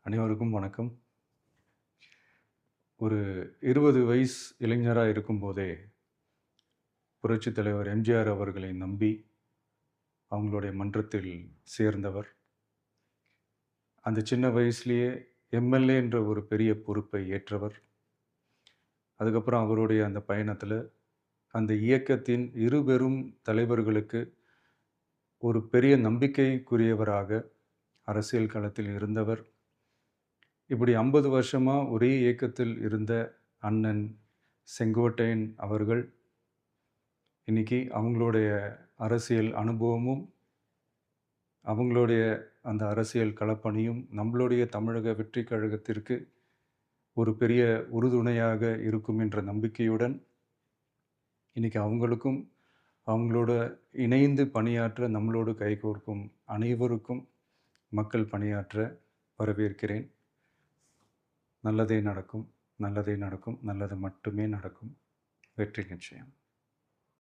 அனைவருக்கும் வணக்கம். ஒரு 20 வயசு இளைஞரா இருக்கும்போதே, புரட்சித் தலைவர் எம்ஜிஆர் அவர்களை நம்பி, அவங்களுடைய மன்றத்தில் சேர்ந்தவர். அந்த சின்ன வயசுலயே எம்.எல்.ஏ. என்ற ஒரு பெரிய பொறுப்பை ஏற்றவர். அதுக்கப்புறம் அவருடைய அந்த பயணத்தில, அந்த இயக்கத்தின் இருபெரும் தலைவர்களுக்கு ஒரு பெரிய நம்பிக்கைக்குரியவராக அரசியல் களத்தில் இருந்தவர். இப்படி 50 வருஷமா ஒரே இயக்கத்தில் இருந்த அண்ணன் செங்கோட்டையன் அவர்கள், இன்னைக்கு அவங்களுடைய அரசியல் அனுபவமும், அவங்களுடைய அந்த அரசியல் களப்பணியும் நம்மளுடைய தமிழக வெற்றிக் கழகத்திற்கு ஒரு பெரிய உறுதுணையாக இருக்கும் என்ற நம்பிக்கையுடன், இன்னைக்கு அவங்களுக்கும், அவங்களோட இணைந்து பணியாற்ற நம்மளோடு கைகோர்க்கும் அனைவருக்கும் மக்கள் பணியாற்ற வரவேற்கிறேன். நல்லதே நடக்கும், நல்லதே நடக்கும், நல்லது மட்டுமே நடக்கும். வெற்றி நிச்சயம்.